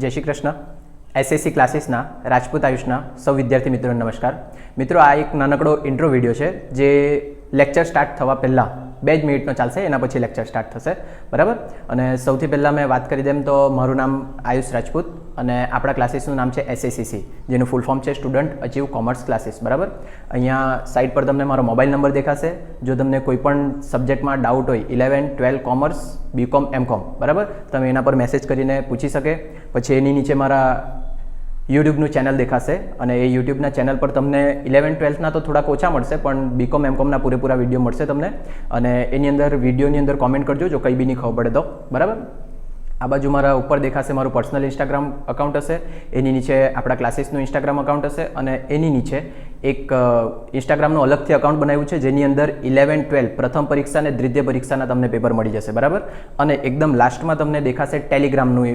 જય શ્રી કૃષ્ણ. એસએસસી ક્લાસીસના રાજપૂત આયુષના સૌ વિદ્યાર્થી મિત્રોને નમસ્કાર. મિત્રો, આ એક નાનકડો ઇન્ટ્રો વિડીયો છે જે લેક્ચર સ્ટાર્ટ થવા પહેલાં 2 મિનિટનો ચાલશે, એના પછી લેક્ચર સ્ટાર્ટ થશે, બરાબર. અને સૌથી પહેલાં મેં વાત કરી દેમ તો મારું નામ આયુષ રાજપૂત અને આપણા ક્લાસીસનું નામ છે એસએસસીસી, જેનું ફૂલ ફોર્મ છે સ્ટુડન્ટ અચીવ કોમર્સ ક્લાસીસ, બરાબર. અહીંયા સાઇટ પર તમને મારો મોબાઈલ નંબર દેખાશે. જો તમને કોઈ પણ સબ્જેક્ટમાં ડાઉટ હોય 11, 12 કોમર્સ, બીકોમ, એમકોમ, બરાબર, તમે એના પર મેસેજ કરીને પૂછી શકે. પછી એની નીચે મારા યુટ્યુબનું ચેનલ દેખાશે અને એ યુટ્યુબના ચેનલ પર તમને 11, 12ના તો થોડાક ઓછા મળશે, પણ બીકોમ એમકોમના પૂરેપૂરા વિડીયો મળશે તમને. અને એની અંદર વિડીયોની અંદર કોમેન્ટ કરજો જો કંઈ બી નહીં ખબર પડે તો, બરાબર. આ બાજુ મારા ઉપર દેખાશે મારું પર્સનલ ઇન્સ્ટાગ્રામ અકાઉન્ટ હશે, એની નીચે આપણા ક્લાસીસનું ઇન્સ્ટાગ્રામ અકાઉન્ટ હશે અને એની નીચે એક ઇન્સ્ટાગ્રામનું અલગથી અકાઉન્ટ બનાવ્યું છે જેની અંદર 11, 12 પ્રથમ પરીક્ષા અને દ્વિતીય પરીક્ષાના તમને પેપર મળી જશે, બરાબર. અને એકદમ લાસ્ટમાં તમને દેખાશે ટેલિગ્રામનું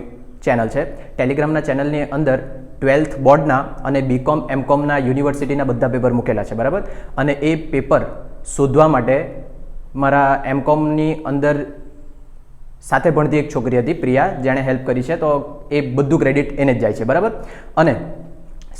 ચેનલ છે. ટેલિગ્રામના ચેનલની અંદર 12th બોર્ડના અને બીકોમ એમકોમના યુનિવર્સિટીના બધા પેપર મૂકેલા છે, બરાબર. અને એ પેપર શોધવા માટે મારા એમકોમની અંદર સાથે ભણતી એક છોકરી હતી પ્રિયા, જેણે હેલ્પ કરી છે, તો એ બધું ક્રેડિટ એને જ જાય છે, બરાબર. અને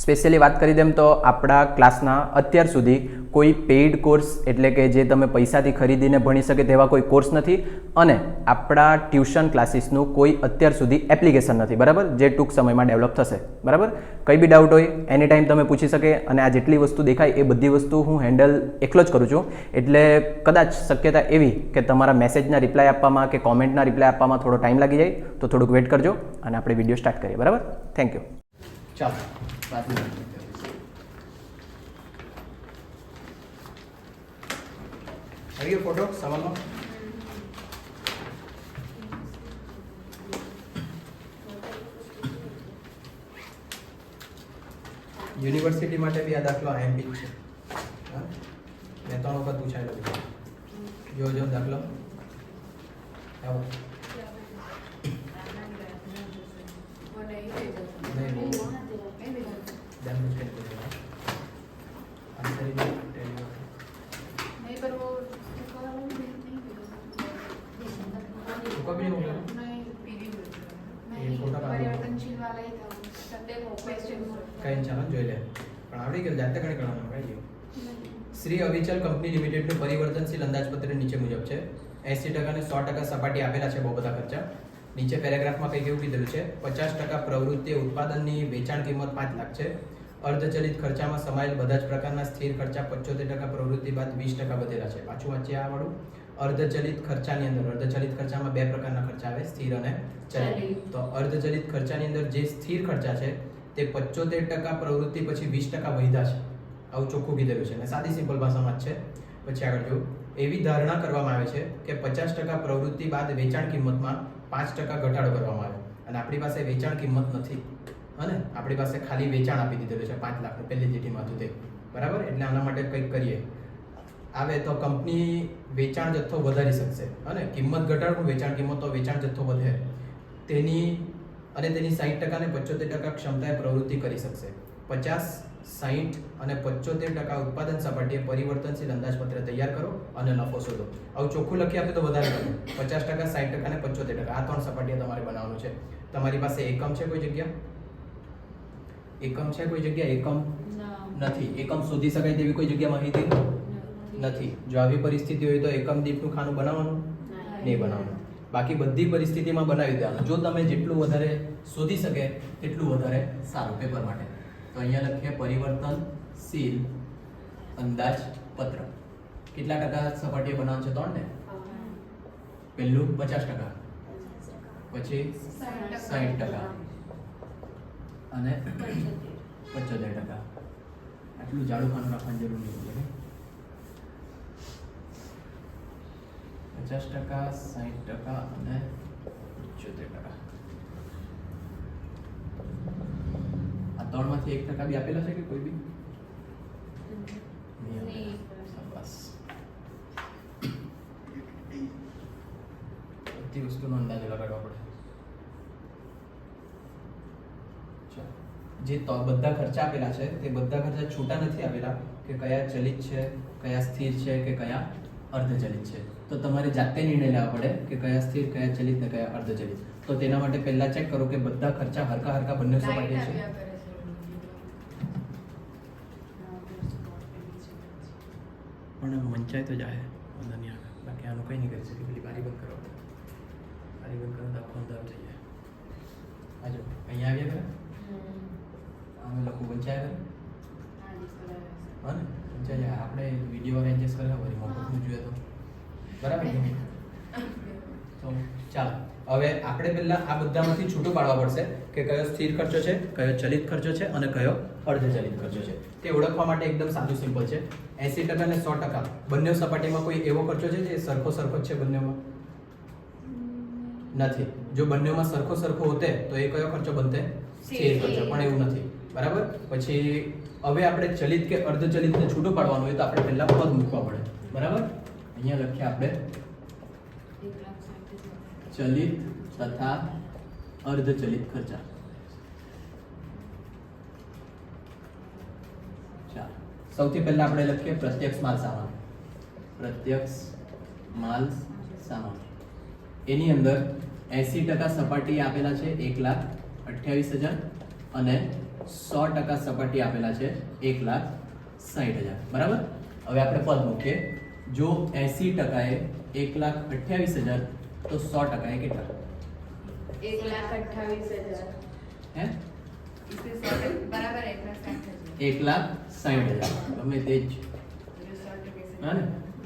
સ્પેશિયલી વાત કરી દેમ તો આપણા ક્લાસના અત્યાર સુધી કોઈ પેઇડ કોર્સ એટલે કે જે તમે પૈસાથી ખરીદીને ભણી શકે તેવા કોઈ કોર્સ નથી અને આપણા ટ્યુશન ક્લાસીસનું કોઈ અત્યાર સુધી એપ્લિકેશન નથી, બરાબર, જે ટૂંક સમયમાં ડેવલપ થશે, બરાબર. કંઈ બી ડાઉટ હોય એની ટાઈમ તમે પૂછી શકે અને આ જેટલી વસ્તુ દેખાય એ બધી વસ્તુ હું હેન્ડલ એકલો જ કરું છું. એટલે કદાચ શક્યતા એવી કે તમારા મેસેજના રિપ્લાય આપવામાં કે કોમેન્ટના રિપ્લાય આપવામાં થોડો ટાઈમ લાગી જાય, તો થોડુંક વેઇટ કરજો અને આપણે વિડીયો સ્ટાર્ટ કરીએ, બરાબર. Thank you. ચાલો. આવી ગયો ફોટો સવાલનો? યુનિવર્સિટી માટે બી આ દાખલો આઈએમપી છે. મેં 3 વખત પૂછાયેલો. જો દાખલો આવો. શ્રી અવિચલ કંપની લિમિટેડનું પરિવર્તનશીલ અંદાજપત્ર નીચે મુજબ છે. 80% અને 100% સપાટી આપેલા છે બહુ બધા ખર્ચા. નીચે પેરેગ્રાફમાં કંઈક એવું કીધેલું છે, 50% પ્રવૃત્તિ ઉત્પાદનની વેચાણ કિંમત 5 લાખ છે. અર્ધચલિત ખર્ચામાં સમાયેલ બધા જ પ્રકારના સ્થિર ખર્ચા 75% પ્રવૃત્તિ બાદ 20% વધેલા છે. પાછું વાંચીએ આ વાળું. અર્ધચલિત ખર્ચાની અંદર અર્ધચલિત ખર્ચામાં 2 પ્રકારના ખર્ચા આવે, સ્થિર અને ચલિત. તો અર્ધચલિત ખર્ચાની અંદર જે સ્થિર ખર્ચા છે તે 75% પ્રવૃત્તિ પછી 20% વધ્યા છે. આવું ચોખ્ખું કીધેલું છે અને સાદી સિમ્પલ ભાષામાં જ છે. પછી આગળ જો એવી ધારણા કરવામાં આવે છે કે 50% પ્રવૃત્તિ બાદ વેચાણ કિંમતમાં 5% ઘટાડો કરવામાં આવે અને આપણી પાસે વેચાણ કિંમત નથી અને આપણી પાસે ખાલી વેચાણ આપી દીધેલું છે 5 લાખનું પહેલી લીટીમાં હતું તે, બરાબર. એટલે આના માટે કંઈક કરીએ. આવે તો કંપની વેચાણ જથ્થો વધારી શકશે અને કિંમત ઘટાડવું, વેચાણ કિંમત તો વેચાણ જથ્થો વધે તેની 60% અને 75% ક્ષમતાએ પ્રવૃત્તિ કરી શકશે. 50, 60 અને 75% ઉત્પાદન સપાટીએ પરિવર્તનશીલ અંદાજપત્ર તૈયાર કરો અને નફો શોધો. આવું ચોખ્ખું લખી આપે તો વધારે કરો. 50%, 60% અને 75%, આ 3 સપાટીએ તમારે બનાવવાનું છે. તમારી પાસે એકમ છે કોઈ જગ્યા? એકમ છે કોઈ જગ્યા? એકમ નથી. એકમ શોધી શકાય તેવી કોઈ જગ્યા માહિતી નથી. જો આવી પરિસ્થિતિ હોય તો એકમ દીઠનું ખાનું બનાવવાનું નહીં બનાવવાનું. બાકી બધી પરિસ્થિતિમાં બનાવી દેવાનું. જો તમે જેટલું વધારે શોધી શકે તેટલું વધારે સારું પેપર માટે. તો અહીંયા લખીએ પરિવર્તનશીલ અંદાજપત્ર. કેટલા ટકા સપાટીએ બનાવવાનું છે? 3 ને. પહેલું 50%, પછી 60% અને 75%. આટલું જાડું ખાનું રાખવાની જરૂર નહીં પડે. 50%, 60% અને 75%. આ 3માંથી 1% બી આપેલા છે કે કોઈ બી? બસ બધી વસ્તુનો અંદાજ લગાડવા પડે. જે બધા ખર્ચા આપેલા છે તે બધા ખર્ચા છૂટા નથી આપેલા કે કયા ચલિત છે, કયા સ્થિર છે કે કયા અર્ધચલિત છે. તો તમારે જાતે નિર્ણય લેવા પડે કે કયા સ્થિર, કયા ચલિત ને કયા અર્ધચલિત. તો તેના માટે પહેલા ચેક કરો કે બધા ખર્ચા હરખા બંને સપાટીએ છે. પણ વંચાય તો જાય અંદર નહીં આવે, બાકી આનું કંઈ નહીં કરી શકે. પેલી બારી બંધ કરો, બારી બંધ કરો તો આખો અંધારું થઈ જાય. આ જો અહીંયા આવ્યા કરે અમે લોકો વંચાયા કરે હા ને વંચાઈ જાય. આપણે વિડીયો એડજસ્ટ કર્યા વળી મફતનું જોઈએ તો બરાબર ને? તો ચાલો હવે આપણે પહેલા આ બધામાંથી છૂટું પાડવા પડશે કે કયો સ્થિર ખર્ચો છે, કયો ચલિત ખર્ચો છે અને કયો અર્ધચલિત ખર્ચો છે. તે ઓળખવા માટે એકદમ સાદું સિમ્પલ છે. 80% અને 100% બંને સપાટીમાં કોઈ એવો ખર્ચો છે જે સરખો જ છે બંનેમાં? નથી. જો બંનેમાં સરખો હોતે તો એ કયો ખર્ચો બનતે? સ્થિર ખર્ચો. પણ એવું નથી. બરાબર. પછી હવે આપણે ચલિત કે અર્ધચલિતને છૂટું પાડવાનું હોય તો આપણે પહેલા પદ મૂકવા પડે. બરાબર. અહીંયા લખીએ આપણે ચલિત તથા અર્ધચલિત ખર્ચા. ચાલો સૌથી પહેલા આપણે લખીએ પ્રત્યક્ષ માલ સામાન. પ્રત્યક્ષ માલ સામાન એની અંદર 80% સપાટી આપેલા છે 1,28,000 અને 100% સપાટી આપેલા છે 1,60,000. બરાબર. હવે આપણે પદ મૂકીએ. જો 80% એ 1,28,000 તો 100% એ કેટલા? 1,28,000 હે इसे 100 बराबर 1,60,000 1,60,000 ગમે તે જ હા ને.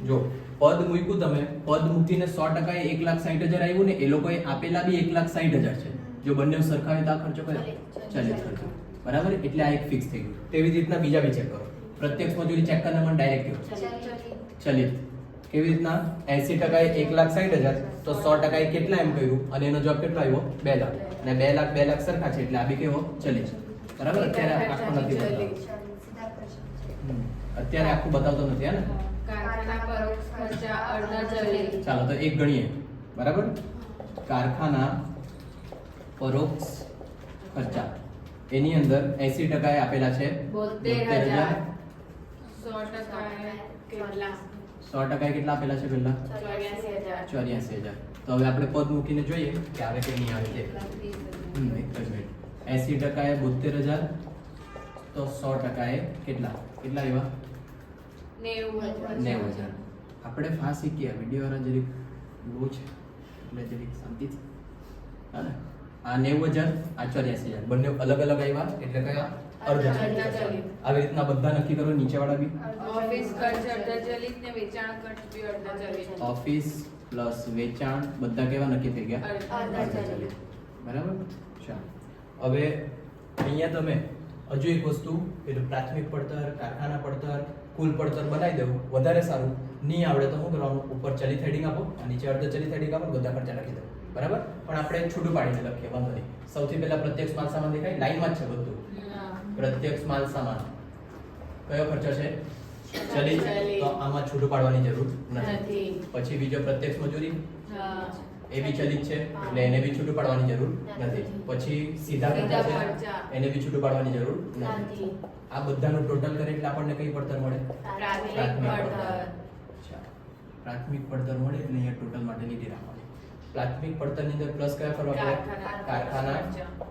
જો પદ મૂક્યું તમે, પદ મૂકીને 100% એ 1,60,000 આવ્યું ને, એ લોકોએ આપેલા બી 1,60,000 છે. જો બંને સરખાવે તો આ ખર્ચો કયો? ચલિત ખર્ચો. બરાબર. એટલે આ એક ફિક્સ થઈ ગયું. તેવી જ રીતના બીજા બી ચેક કરો. પ્રત્યક્ષ મજૂરી ચેક કરવાના મને ડાયરેક્ટ ચલિત. કેવી રીતના? 80% એ 1,60,000 તો 100% એ કેટલા એમ કહ્યું અને એનો જવાબ કેટલો આવ્યો? 2 લાખ. અને 2 લાખ 2 લાખ સરખા છે એટલે આ બી કેવો? ચલિત. બરાબર. અત્યારે આખો નથી બતાવતો. અત્યારે આખું બતાવતો નથી હે ને. કારખાના પરોક્ષ ખર્ચા અર્ધચલિત. ચાલો તો એક ગણીએ. બરાબર. કારખાના પરોક્ષ ખર્ચા એની અંદર 80% એ આપેલા છે 72,000 100% કેટલા? 100% એ કેટલા આપેલા છે પહેલા? 84,000 84,000. તો હવે આપણે પદ મૂકીને જોઈએ કે આવે કે નહીં આવે તે. એક જ મિનિટ. 80% એ 72,000 તો 100% એ કેટલા એવા? 90,000. આપણે ફાસ શીખીએ. વિડીયો વાળા જરીક લો છે એટલે જરીક શાંતિથી હા ને. આ 90,000 આ 84,000 બંને અલગ આવ્યા એટલે કયા? અર્ધચલિત. આવી રીતના બધા નક્કી કરો. નીચેવાળા બી ઓફિસ ખર્ચ અર્ધચલિત ને વેચાણ ખર્ચ બી અર્ધચલિત. ઓફિસ પ્લસ વેચાણ બધા કેવા નક્કી થઈ ગયા? અર્ધચલિત. બરાબર. ચાલો હવે અહીંયા તમે હજુ એક વસ્તુ એટલે પ્રાથમિક પડતર, કારખાના પડતર, કુલ પડતર બનાવી દેવું વધારે સારું. નહીં આવડે તો શું કરવાનું? ઉપર ચલિત હેડિંગ આપો અને નીચે અર્ધચલિત હેડિંગ આપો, બધા ખર્ચા લખી દો. બરાબર. પણ આપણે છૂટું પાડીને લખીએ, વાંધો નહીં. સૌથી પહેલા પ્રત્યક્ષ માલ સામાન દેખાય, લાઈનમાં જ છે બધું. પ્રત્યક્ષ માલ સામાન કયો ખર્ચો છે? ચલિત. તો આમાં છૂટું પાડવાની જરૂર નથી. પછી બીજો પ્રત્યક્ષ મજૂરી એ બી ચલિત છે એટલે એને બી છૂટું પાડવાની જરૂર નથી. પછી સીધા ખર્ચા છે એને બી છૂટું પાડવાની જરૂર નથી. આ બધાનું ટોટલ કરે એટલે આપણને કઈ પડતર મળે? પ્રાથમિક પડતર મળે એટલે અહીંયા ટોટલ માટે લીટી રાખવાની. પ્રાથમિક પડતરની અંદર પ્લસ કયા કરવા પડે? કારખાના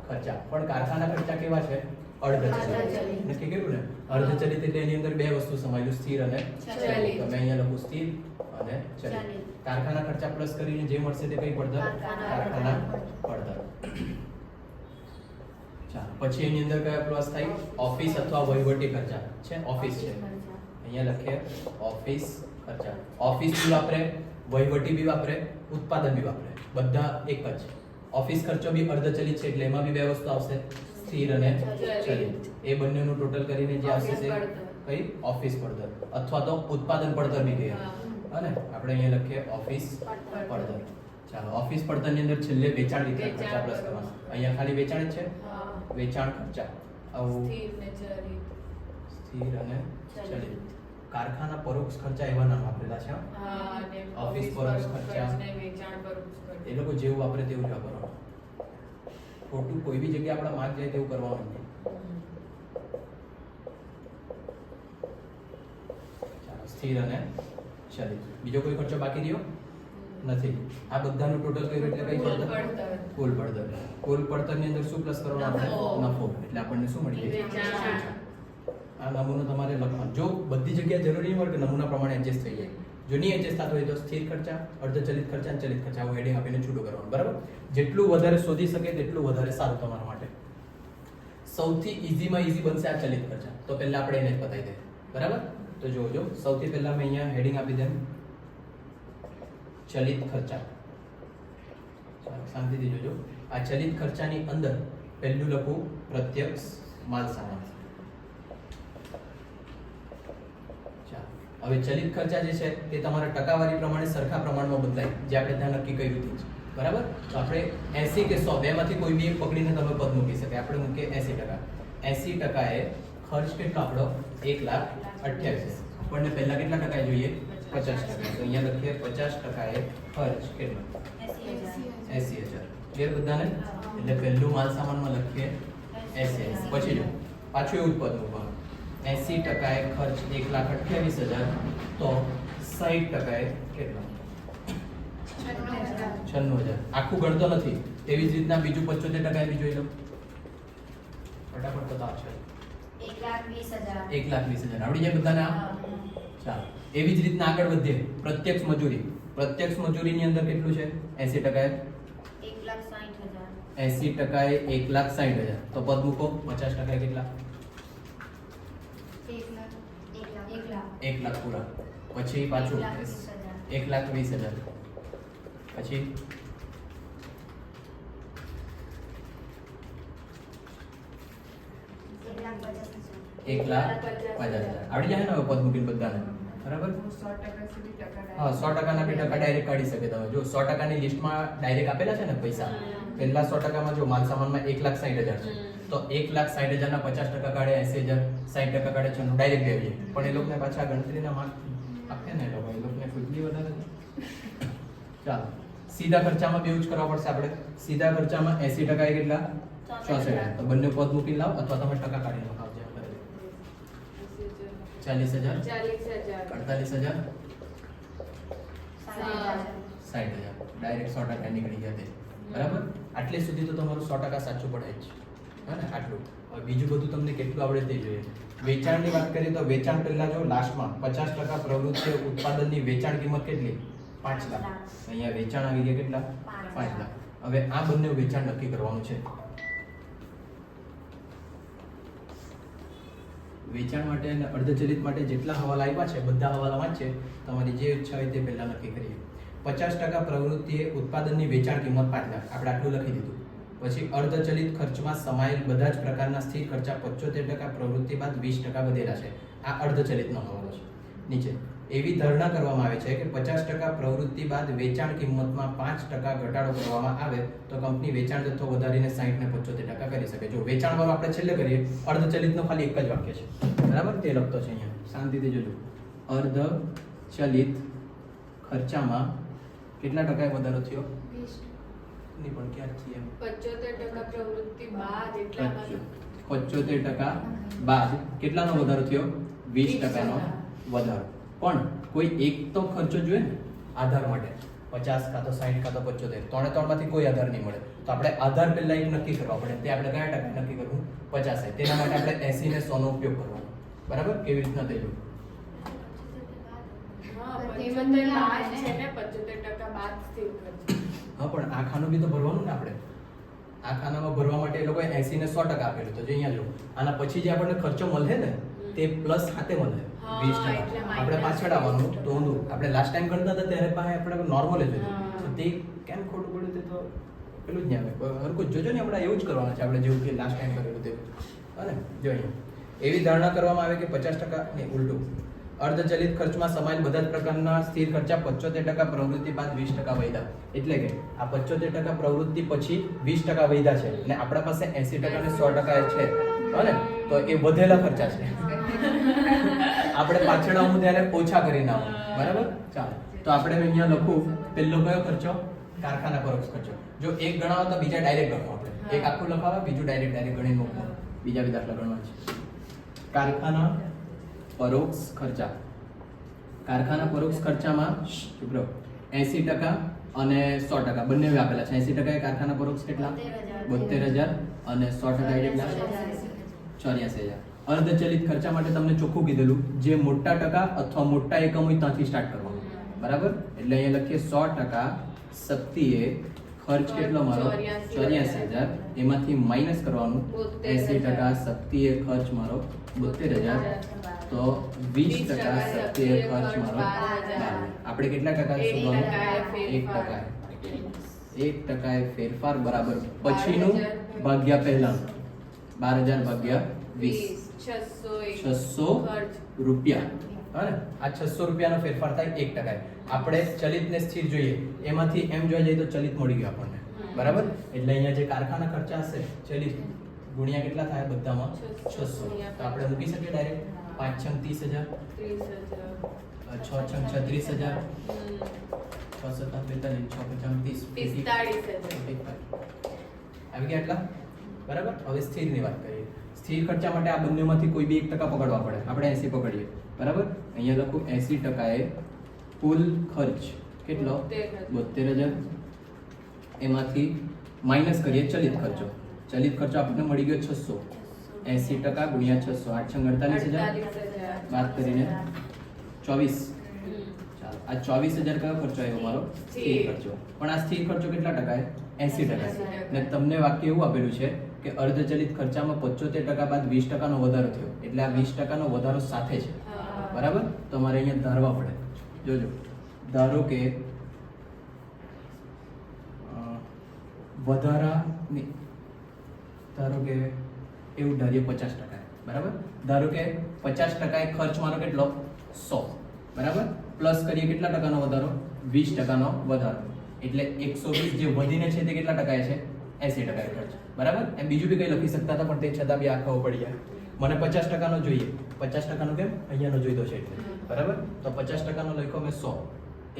ખર્ચા. પણ કારખાના ખર્ચા કેવા છે? અર્ધચલિત. નક્કી કર્યું ને? અર્ધચલિત એટલે એની અંદર બે વસ્તુ સમાયેલું, સ્થિર અને ચલિત. તમે અહીંયા લખું સ્થિર અને ચલિત. કારખાના ખર્ચા પ્લસ કરીને જે મળશે તે કઈ પડતર? કારખાના પડતર. ચાલો પછી એની અંદર કયા પ્લસ થાય? ઓફિસ અથવા વહીવટી ખર્ચા છે. ઓફિસ છે અહીંયા લખીએ ઓફિસ ખર્ચા. ઓફિસ બી વાપરે, વહીવટી બી વાપરે, ઉત્પાદન બી વાપરે, બધા એક જ. ઓફિસ ખર્ચો બી અર્ધચલિત છે એટલે એમાં બી બે વસ્તુ આવશે, સ્થિર અને ચલિત. એ બંનેનું ટોટલ કરીને જે આવશે તે કઈ? ઓફિસ પડતર અથવા તો ઉત્પાદન પડતર બી કહીએ. હા ને. આપણે અહીંયા લખીએ ઓફિસ પડતર. ચાલો ઓફિસ પડતરની અંદર છેલ્લે વેચાણ વિતરણ ખર્ચા પ્લસ કરવાના. અહીંયા ખાલી વેચાણ જ છે. વેચાણ ખર્ચા આવું સ્થિર અને ચલિત. કારખાના પરોક્ષ ખર્ચા એવા નામ આપેલા છે. ઓફિસ પરોક્ષ ખર્ચા એ લોકો જેવું વાપરે તેવું જ વાપરવાનું. ખોટું કોઈ બી જગ્યાએ આપણા માર્ક જાય તેવું કરવાનું નહીં. ચાલો સ્થિર અને ચલિત. બીજો કોઈ ખર્ચો બાકી રહ્યો? નથી. આ બધાનું ટોટલ કર્યું એટલે કઈ કુલ પડતર? પડતર. કુલ પડતર. કુલ પડતરની અંદર શું પ્લસ કરવાનું આપણે? નફો. નફો. એટલે આપણને શું મળી જાય? વેચાણ. આ નમૂનો તમારે લખવાનો. જો બધી જગ્યાએ જરૂરી હોય કે નમૂના પ્રમાણે એડજસ્ટ થઈ જાય. જો નહીં એડજસ્ટ થતો હોય તો સ્થિર ખર્ચા, અર્ધચલિત ખર્ચા અને ચલિત ખર્ચા આવું હેડિંગ આપીને છૂટું કરવાનું. બરાબર? જેટલું વધારે શોધી શકે તેટલું વધારે સારું તમારા માટે. સૌથી ઈઝીમાં ઈઝી બનશે આ ચલિત ખર્ચા. તો પહેલા આપણે એને જ બતાવી દઈએ. બરાબર? તો જોજો, સૌથી પહેલા મેં અહીંયા હેડિંગ આપી દઉં ચલિત ખર્ચા. ચાલો શાંતિથી જોજો. આ ચલિત ખર્ચાની અંદર પહેલું લખું પ્રત્યક્ષ માલ સામાન. હવે ચલિત ખર્ચા જે છે તે તમારા ટકાવારી પ્રમાણે સરખા પ્રમાણમાં બદલાય, જે આપણે ત્યાં નક્કી કર્યું હતું. બરાબર? તો આપણે 80 કે 100 બેમાંથી કોઈ બી એક પકડીને તમે પદ મૂકી શકે. આપણે મૂકીએ 80%. 80% એ ખર્ચ કેટલો આપણો? 1,28,000. આપણને પહેલા કેટલા ટકા જોઈએ? 50%. તો અહીંયા લખીએ 50% એ ખર્ચ કેટલો? 80,000. ક્લિયર બધાને? એટલે પહેલું માલ સામાનમાં લખીએ 80,000. પછી જો પાછું એવું જ પદ મૂકવાનું. 80% એ ખર્ચ 1,28,000. તો 60% એ કેટલો? 96,000. આખું ગણતો નથી. તેવી જ રીતના બીજું 75% બી જોઈ લો. ફટાફટ બતાવો છે. 1,20,000. 1,20,000 આવડી જાય બધાને? આ ચાલો એવી જ રીતના આગળ વધીએ. પ્રત્યક્ષ મજૂરી. પ્રત્યક્ષ મજૂરીની અંદર કેટલું છે? 80% એ 1,60,000. 80% એ 1,60,000. તો પદ મૂકો. 50% એ કેટલા? 1,00,000 પૂરા. પછી પાછું 1,20,000. પછી 1,50,000. આવડી જાય ને હવે પદ મૂકીને બધાને? બરાબર? 100% સુધી ટકા હા, 100% બી ટકા ડાયરેક્ટ કાઢી શકે તમે. જો 100% ની લિસ્ટમાં ડાયરેક્ટ આપેલા છે ને પૈસા, પહેલા 100% માં જો માલ સામાનમાં 1,60,000 છે, તો 1,60,000 ના 50% કાઢે 80,000, 60% કાઢે 96, ડાયરેક્ટ દેવી. પણ એ લોકોને પાછા ગણતરીના માર્ક આપે ને, એ લોકોને ફૂટલી વધારે છે. ચાલો સીધા ખર્ચામાં બેઉ જ કરવા પડશે આપણે. સીધા ખર્ચામાં 80% એ કેટલા? 64,000. તો બંને પદ મૂકી લાવ અથવા તમે ટકા કાઢી નાખો. 40,000, 48,000, 60,000. ડાયરેક્ટ 100% નીકળી ગયા તે. બરાબર? આટલે સુધી તો તમારું 100% સાચું પડે જ. હે ને? આટલું. હવે બીજું બધું તમને કેટલું આવડે તે જોઈએ. વેચાણની વાત કરીએ તો વેચાણ પહેલા જો લાસ્ટમાં 50% પ્રવૃત્તિ ઉત્પાદનની વેચાણ કિંમત કેટલી? 5 લાખ. અહીંયા વેચાણ આવી ગયા કેટલા? 5 લાખ. હવે આ બંને વેચાણ નક્કી કરવાનું છે. વેચાણ માટે અને અર્ધચલિત માટે જેટલા હવાલા આપ્યા છે બધા હવાલા વાંચે. તમારી જે ઈચ્છા હોય તે પહેલા નક્કી કરીએ. 50% પ્રવૃત્તિએ ઉત્પાદનની વેચાણ કિંમત 5 લાખ. આપણે આટલું લખી દીધું. પછી અર્ધચલિત ખર્ચમાં સમાયેલ બધા જ પ્રકારના સ્થિર ખર્ચા 75% પ્રવૃત્તિ બાદ 20% વધેલા છે. આ અર્ધચલિતનો હવાલો છે. નીચે એવી ધારણા કરવામાં આવે છે કે 50% પ્રવૃત્તિ બાદ વેચાણ કિંમતમાં 5% ઘટાડો કરવામાં આવે તો કંપની વેચાણ જથ્થો વધારીને 60 ને 75% કરી શકે. જો વેચાણ વાળો આપણે છેલ્લે કરીએ, અર્ધચલિતનો ખાલી એક જ વાક્ય છે. બરાબર? તે લખતો છે અહીંયા. શાંતિથી જોજો. અર્ધચલિત ખર્ચામાં કેટલા ટકા વધારો થયો? 20 ની પણ ક્યાં છે એમ? 75% પ્રવૃત્તિ બાદ એટલામાં 75% બાદ કેટલાનો વધારો થયો? 20%નો વધારો. પણ કોઈ એક તો ખર્ચો જોઈએ ને આધાર માટે. 50 કાં તો 60 કાં તો 75, ત્રણેમાંથી કોઈ આધાર નહીં મળે. તો આપણે આધાર પહેલા એક નક્કી કરવા પડે. તે આપણે કયા ટકા નક્કી કરવું? 50. તેના માટે આપણે 80 ને 100 નો ઉપયોગ કરવાનો. બરાબર? કેવી રીતના થઈ ગયું? હા, 75% બાદ છે ને 75% બાદ સ્થિર ખર્ચ. હા, પણ આ ખાનું બી તો ભરવાનું ને આપણે. આ ખાનામાં ભરવા માટે એ લોકોએ 80 ને 100% આપેલું. તો જો અહીંયા જો આના પછી જે આપણને ખર્ચો મળે ને તે પ્લસ ખાતે મળે 20%. આપણે પાછળ આવવાનું તો ઊંધું. આપણે લાસ્ટ ટાઈમ ગણતા હતા ત્યારે પાસે આપણે નોર્મલ જ હતું. તો તે કેમ ખોટું પડ્યું તે તો પેલું જ નહીં આવે. હરકું જોજો ને, આપણે એવું જ કરવાનું છે. આપણે જેવું કે લાસ્ટ ટાઈમ કરેલું તે. અને જો અહીંયા એવી ધારણા કરવામાં આવે કે 50% ને ઉલટું. અર્ધચલિત ખર્ચમાં સમાયેલ બધા જ પ્રકારના સ્થિર ખર્ચા 75% પ્રવૃત્તિ બાદ 20% વધ્યા. એટલે કે આ 75% પ્રવૃત્તિ પછી 20% વધ્યા છે અને આપણા પાસે 80% ને 100% છે. અને તો એ વધેલા ખર્ચા છે. આપણે પાછળ આવું ત્યારે ઓછા કરીને આવું. બરાબર? ચાલો તો આપણે અહીંયા લખું. પહેલો કયો ખર્ચો? કારખાના પરોક્ષ ખર્ચો. જો એક ગણાવો તો બીજા ડાયરેક્ટ ગણો. આપણે એક આખું લખાવા, બીજું ડાયરેક્ટ ગણીને મૂકવું. બીજા બી દાખલા ગણવા છે. કારખાના પરોક્ષ ખર્ચા. કારખાના પરોક્ષ ખર્ચામાં 80% અને 100% બંને આપેલા છે. 80% એ કારખાના પરોક્ષ કેટલા? 72,000 અને 100% એ કેટલા? 84,000. અર્ધચલિત ખર્ચા માટે તમને ચોખ્ખું કીધેલું, જે મોટા ટકા અથવા મોટા એકમ હોય ત્યાંથી સ્ટાર્ટ કરવાનું. બરાબર? એટલે અહીંયા લખીએ 100% શક્તિએ ખર્ચ કેટલો મારો? 84,000. એમાંથી માઇનસ કરવાનું 80% શક્તિએ ખર્ચ મારો 72,000. તો 20% શક્તિએ ખર્ચ મારો 12,000. આપણે કેટલા ટકા શોધવાનું? 1%. 1% એ ફેરફાર બરાબર પછીનું ભાગ્યા પહેલાનું. 12,000 ભાગ્યા 20. 600 રૂપિયા. હા, આ 600 રૂપિયાનો ફેરફાર થાય 1%. આપણે ચલિત ને સ્થિર જોઈએ, એમાંથી એમ જોવા જઈએ તો ચલિત મળી ગયું આપણને. બરાબર? એટલે અહીંયા જે કારખાના ખર્ચા હશે ચલિત ગુણ્યા કેટલા થાય બધામાં? 600. તો આપણે મૂકી શકીએ ડાયરેક્ટ 5 છંગ 30,000, 6 છંગ 36,000, 6 સત્તા 45, 6 પચાસ 30, 45. આવી ગયા એટલા? બરાબર? હવે સ્થિરની વાત કરીએ. સ્થિર ખર્ચા માટે આ બંનેમાંથી કોઈ બી 1% પકડવા પડે. આપણે 80 પકડીએ. બરાબર? અહીંયા લખું 80% એ કુલ ખર્ચ કેટલો? 72,000. એમાંથી માઇનસ કરીએ ચલિત ખર્ચો. ચલિત ખર્ચો આપણને મળી ગયો 600. 80% ગુણ્યા 600, 8 છંગ 48,000, બાદ કરીને 24. ચાલો, આ 24,000 કયો ખર્ચો આવ્યો મારો? સ્થિર ખર્ચો. પણ આ સ્થિર ખર્ચો કેટલા ટકા? 80%. ને તમને વાક્ય એવું આપેલું છે કે અર્ધચલિત ખર્ચામાં 75% બાદ 20% નો વધારો થયો. એટલે આ 20% નો વધારો સાથે છે. બરાબર? તો અમારે અહીંયા ધારવા પડે. જોજો, ધારો કે વધારાની, ધારો કે એવું ધારીએ 50%. બરાબર? ધારો કે 50% એ ખર્ચ મારો કેટલો? 100. બરાબર? પ્લસ કરીએ કેટલા ટકાનો વધારો? 20% નો વધારો. એટલે 120 જે વધીને છે તે કેટલા ટકા છે? 80% ખર્ચ. બરાબર? એમ બીજું બી કંઈ લખી શકતા હતા, પણ તે છતાં બી આ ખબર પડી જાય. મને 50% નો જોઈએ. 50% કેમ? અહીંયાનો જોઈતો છે એટલે. બરાબર? તો 50% નો લખ્યો મેં 100.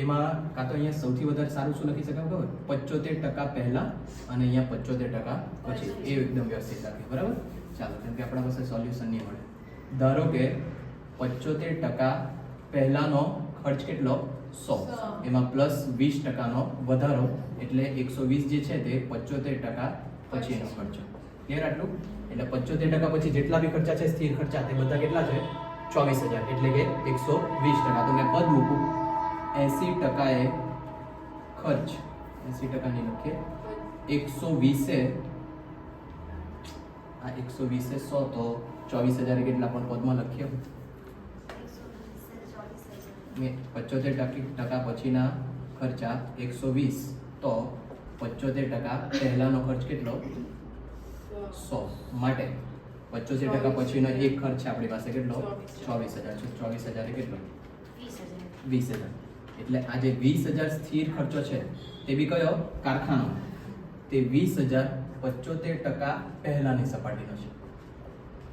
એમાં કાં તો અહીંયા સૌથી વધારે સારું શું લખી શકાય ખબર? 75% પહેલા અને અહીંયા 75% પછી. એ એકદમ વ્યવસ્થિત લખી. બરાબર? ચાલો, કેમ કે આપણા પાસે સોલ્યુશન નહીં મળે. ધારો કે 75% પહેલાનો ખર્ચ કેટલો? 100. એમાં પ્લસ 20% નો વધારો, એટલે 120 જે છે તે 75% પછીનો ખર્ચો. ક્લિયર આટલું? એટલે 75% પછી જેટલા બી ખર્ચા છે સ્થિર ખર્ચા, તે બધા કેટલા છે? 24,000. એટલે કે 120%. તો મેં પદ મૂકું 80% એ ખર્ચ. 80% ની લખીએ 120 એ આ 120 એ 100, તો 24,000 કેટલા પણ પદમાં લખીએ. મેં 75% પછીના ખર્ચા 120, તો 75% પહેલાનો ખર્ચ કેટલો? 100. માટે 75% પછીનો એક ખર્ચ છે આપણી પાસે કેટલો? 24,000 છે. 24,000 એ કેટલો? 20,000. એટલે આ જે 20,000 સ્થિર ખર્ચો છે તે બી કયો? કારખાનો. તે 20,000 75% પહેલાની સપાટીનો છે.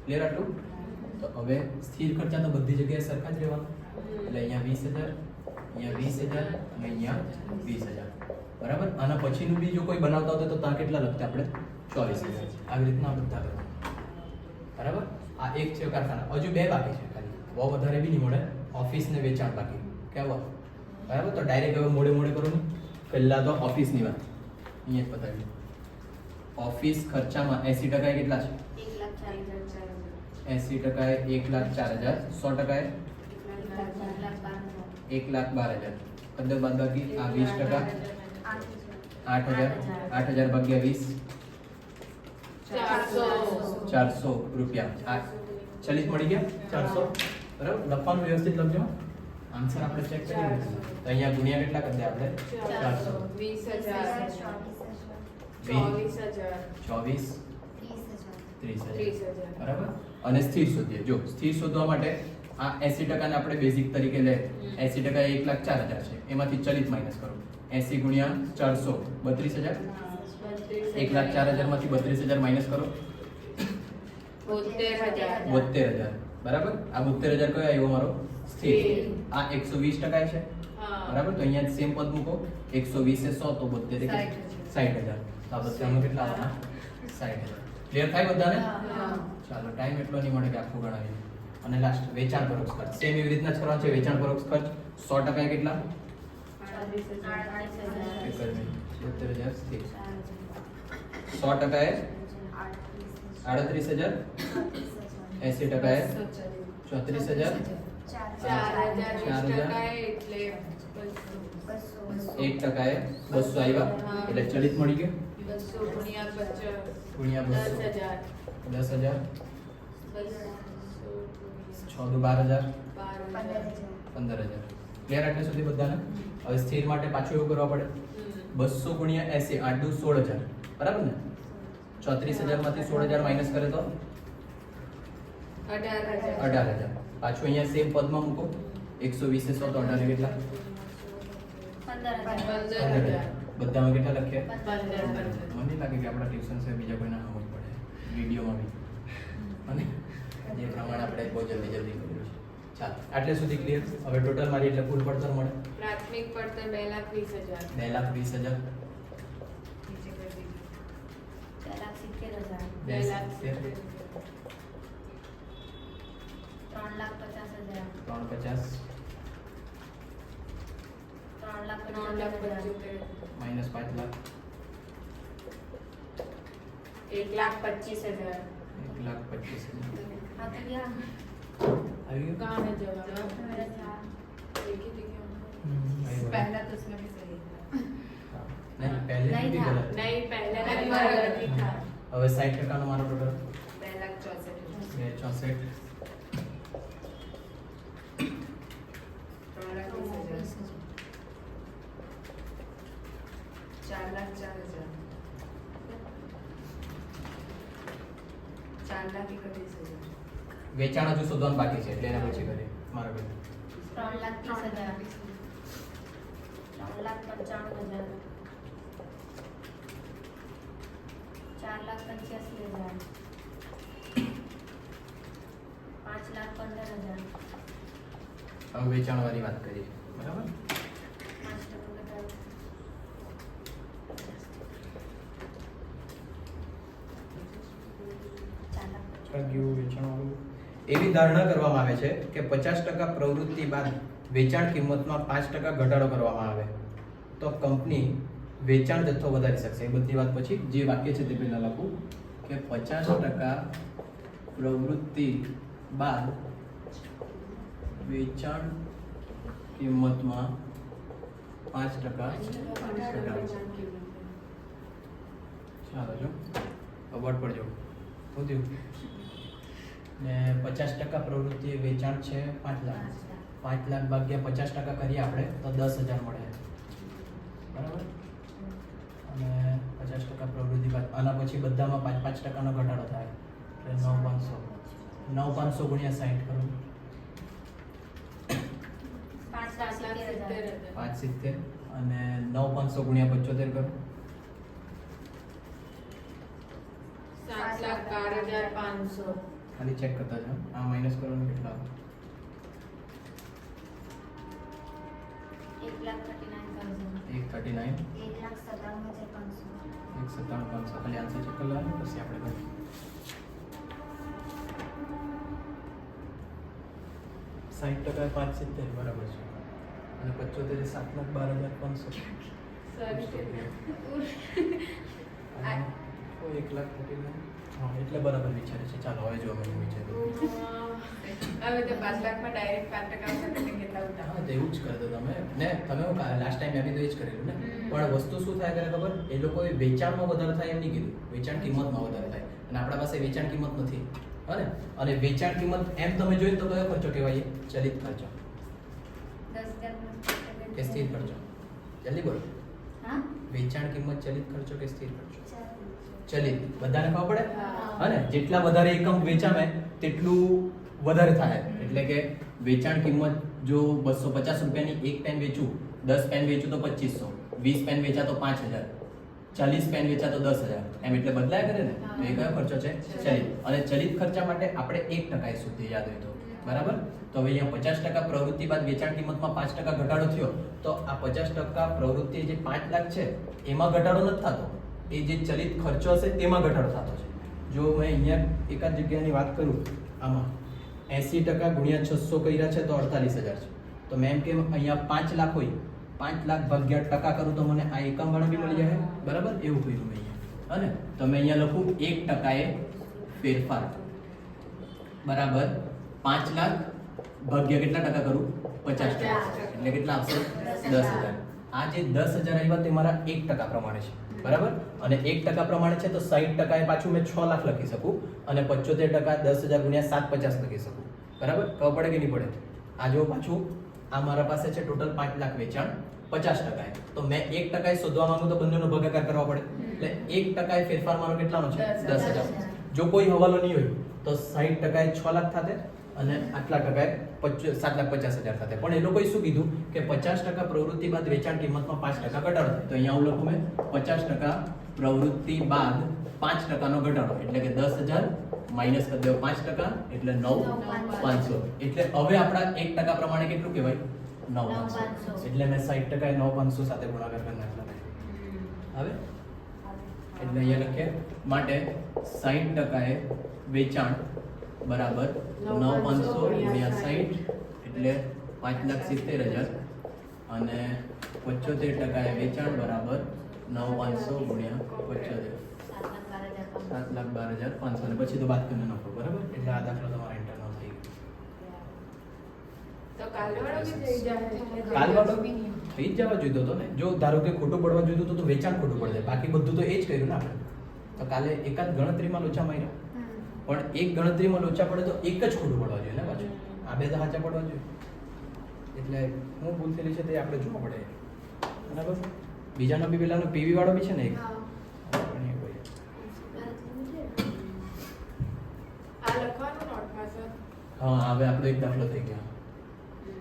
ક્લિયર આટલું? તો હવે સ્થિર ખર્ચા તો બધી જગ્યાએ સરખા જ રહેવાના. એટલે અહીંયા 20,000, અહીંયા 20,000 અને અહીંયા 20,000. બરાબર? આના પછીનું બી જો કોઈ બનાવતા હોય તો ત્યાં કેટલા લખતા આપણે? 24,000. આવી રીતના બધા કરવાના. બરાબર? આ એક છે કારખાના. હજુ બે બાકી છે ખાલી. બહુ વધારે બી નહીં મળે. ઓફિસ ને વેચાણ બાકી. કેવો? બરાબર? તો ડાયરેક્ટ હવે મોડે મોડે કરો ને. પહેલા તો ઓફિસની વાત અહીંયા જ બતાવી. ઓફિસ ખર્ચામાં 80% એ કેટલા છે? 80% એ 1,04,000. 100% એ 1,12,000. કદર બાદ બાકી આ 20%, 8,000. 8,000 ભાગ્યા 20, 400 રૂપિયા. આ ચલિત મળી ગયા 400. બરાબર? લખવાનું વ્યવસ્થિત લખજો. આન્સર આપણે ચેક કરી લઈશું. તો અહીંયા ગુણ્યા કેટલા કરી દે આપણે? 400. 20,000, 24, 30,000. 30,000. બરાબર? અને સ્થિર શોધીએ. જો સ્થિર શોધવા માટે આ 80% ને આપણે બેઝિક તરીકે લે. 80% એ 1,04,000 છે. એમાંથી ચલિત માઇનસ કરો. 80 ગુણ્યા 400 32,000. 1,04,000 માંથી 32,000 માઇનસ કરો. 72,000. બરાબર? આ 72,000 કયો આવ્યો મારો? સ્થિર. આ 120% છે. બરાબર? તો અહીંયા સેમ પદ મૂકો. 120 એ 100, તો 72 એ 60,000. તો આ બધામાં કેટલા આવવાના? 60,000. ક્લિયર થાય બધાને? ચાલો, ટાઈમ એટલો નહીં મળે કે આખું ગણાવીએ. અને લાસ્ટ વેચાણ પરોક્ષ ખર્ચ. સેમ એવી રીતના જ કરવાનો છે. વેચાણ પરોક્ષ ખર્ચ 100% કેટલા? 70,000 સ્થિર 100% એ 38,000 80% એ 34,000 4,000 એટલે 1% એ 200 આવ્યા એટલે ચલિત મળી ગયો 200 ગુણ્યા 50 ગુણ્યા 200 10,000 6 દુ 12,000 12,000 15,000 ક્લિયર આટલે સુધી બધાને હવે સ્થિર માટે પાછું એવું કરવા પડે 200 ગુણ્યા 80 8 દુ 16,000 બરાબર ને 34,000 માંથી 16,000 માઈનસ કરે તો 18,000 પાછું અહીંયા સેમ પદમાં મૂકો 120 100 તો 18 કેટલા 15,000 બધામાં કેટલા લખીએ 15,000 મને લાગે કે આપણા ટ્યુશન છે બીજા કોઈને સમજ પડે વિડીયોમાં બી અને જે પ્રમાણે આપણે બહુ જલ્દી કર્યું છે ચાલો આટલે સુધી ક્લિયર હવે ટોટલ મારી એટલે કુલ પડતર મળે પ્રાથમિક પડતર 2,20,000 2,20,000 નીચે કરી દીધું 2,70,000 2,70,000 3,50,000 350 3,75,000 માઇનસ 5 લાખ 1,25,000 1,25,000 આ તો ગયા આવી ગયું कहाँ है जवाब एक ही दिखे पहला तो उसमें भी सही था नहीं पहले नहीं भी था। गलत नहीं पहला का बराबर ही था હવે 60% નો મારો ટોટલ 2,64,000 4,04,000 4,31,000 વેચાણ હજુ શોધવાનું બાકી છે એટલે એના પછી કરીએ મારો બેન 3,30,000 3,95,000 4,85,000 5,15,000 હવે વેચાણ વાળી વાત કરીએ બરાબર 5,50,000 એવી ધારણા કરવામાં આવે છે કે 50% પ્રવૃત્તિ બાદ વેચાણ કિંમતમાં 5% ઘટાડો કરવામાં આવે તો કંપની વેચાણ જથ્થો વધારી શકશે એ બધી વાત પછી જે વાક્ય છે તે પહેલા લખું કે 50% પ્રવૃત્તિ બાદ વેચાણ કિંમતમાં 5% ઘટાડો ચાલો જો અવોર્ડ પર જો શું થયું ને 50% પ્રવૃત્તિ વેચાણ છે 5 લાખ 5 લાખ ભાગ્યા 50% કરીએ આપણે તો 10,000 મળે બરાબર અને 50% પ્રવૃત્તિ બાદ આના પછી બધામાં 5% નો ઘટાડો થાય એટલે 9,500 ગુણ્યા 60 કરો 5,70,000 570 અને 9,500 ગુણ્યા 75 કરો 7,12,500 ખાલી ચેક કરતા જાઓ આ માઈનસ કરવાનું કેટલા આવે 1,39,000 139 1,97,500 197,500 ખાલી આન્સર ચેક કરી લેવાનું પછી આપણે કરીએ 60% 570 બરાબર છે અને 75 7,12,500 અને 1,39,000 હા એટલે બરાબર વિચારે છે ચાલો હવે જો અમે વિચાર્યું હવે તો 5 લાખમાં ડાયરેક્ટ 5% આવશે તો કેટલા ઉઠા હા તો એવું જ કરતો તમે ને તમે લાસ્ટ ટાઈમ મેં બી તો એ જ કરેલું ને પણ વસ્તુ શું થાય કરે ખબર એ લોકોએ વેચાણમાં વધારે થાય એમ નહીં કીધું વેચાણ કિંમતમાં વધારે થાય અને આપણા પાસે વેચાણ કિંમત નથી હે અને વેચાણ કિંમત એમ તમે જોઈ તો કયો ખર્ચો કહેવાય ચલિત ખર્ચો 10,000 કે સ્થિર ખર્ચો જલ્દી બોલો હા વેચાણ કિંમત ચલિત ખર્ચો કે સ્થિર ખર્ચો 4,000 ચલિત બધાને ખબર પડે હા. અને જેટલા વધારે એકમ વેચામે તેટલું વધારે થાય એટલે કે વેચાણ કિંમત જો 250 રૂપિયાની એક પેન વેચું 10 પેન વેચું તો 2,500 20 પેન વેચા તો 5,000 40 પેન વેચા તો 10,000 એમ એટલે બદલાય કરે ને તો એ કયો ખર્ચો છે ચલિત અને ચલિત ખર્ચા માટે આપણે 1% સુધી યાદ હોય તો બરાબર તો હવે અહીંયા 50% પ્રવૃત્તિ બાદ વેચાણ કિંમતમાં 5% ઘટાડો થયો તો આ 50% પ્રવૃત્તિ જે 5 લાખ છે એમાં ઘટાડો નથી થતો એ જે ચલિત ખર્ચો હશે તેમાં ઘટાડો થતો છે જો મેં અહીંયા એકાદ જગ્યાની વાત કરું આમાં 80% ગુણ્યા 600 કર્યા છે તો 48,000 છે તો મેં એમ કે અહીંયા 5 લાખ હોય 5 લાખ ભાગ્યા ટકા કરું તો મને આ એકમ ભાડું બી મળી જાય બરાબર એવું કર્યું મેં અહીંયા અને તો મેં અહીંયા લખું 1% ફેરફાર બરાબર 5 લાખ ભાગ્યા કેટલા ટકા કરું 50%. એટલે કેટલા આવશે 10,000. આ જે 10,000 આવ્યા તે મારા 1% પ્રમાણે છે બરાબર અને 1% પ્રમાણે છે તો 60% એ પાછું મેં 6 લાખ લખી શકું અને 75% 10,000 ગુણ્યા 750 લખી શકું બરાબર ખબર પડે કે નહીં પડે આ જો પાછું આ મારા પાસે છે ટોટલ 5 લાખ વેચાણ 50% તો મેં 1% શોધવા માંગુ તો બંનેનો ભાગાકાર કરવા પડે એટલે 1% ફેરફાર મારો કેટલાનો છે 10,000. જો કોઈ હવાલો નહીં હોય તો 60% એ 6 લાખ થાતે અને આટલા ટકા 7,50,000 થશે પણ એ લોકોએ શું કીધું કે 50% પ્રવૃત્તિ બાદ વેચાણ કિંમતમાં 5% ઘટાડો થાય તો અહીંયા હું લખું મેં 50% પ્રવૃત્તિ બાદ 5% નો ઘટાડો એટલે કે 10,000 માઇનસ કરી દો 5% એટલે 9,500 એટલે હવે આપણા 1% પ્રમાણે કેટલું કહેવાય 9,500 એટલે મેં 60% એ 9,500 સાથે ગુણાકાર કરી નાખલા હવે એટલે અહીંયા લખીએ માટે 60% એ વેચાણ બરાબર 9,500 ગુણ્યા 60 એટલે 5,70,000 અને 75% એ વેચાણ બરાબર 9,500 ગુણ્યા 75 7,12,500 અને પછી તો બાદ કરીને નાખો બરાબર એટલે આ દાખલો તમારા ઇન્ટરનલ થઈ ગયો તો કાલવાળો બી થઈ જાય કાલવાળો થઈ જ જવા જોઈતો હતો ને જો ધારો કે ખોટું પડવા જોઈતું હતું તો વેચાણ ખોટું પડે બાકી બધું તો એ જ કર્યું ને આપણે તો કાલે એકાદ ગણતરીમાં લોચા માર્યા પણ એક ગણતરીમાં લોચા પડે તો એક જ ખોટું પડવા જોઈએ ને પાછું આ બે તો સાચા પડવા જોઈએ એટલે હું ભૂલ થયેલી છે તે આપણે જોવા પડે બરાબર બીજાનો બી પેલાનો પીવી વાળો બી છે ને એક આ લખવાનું નોટમાં સર હા હવે આપણો એક દાખલો થઈ ગયો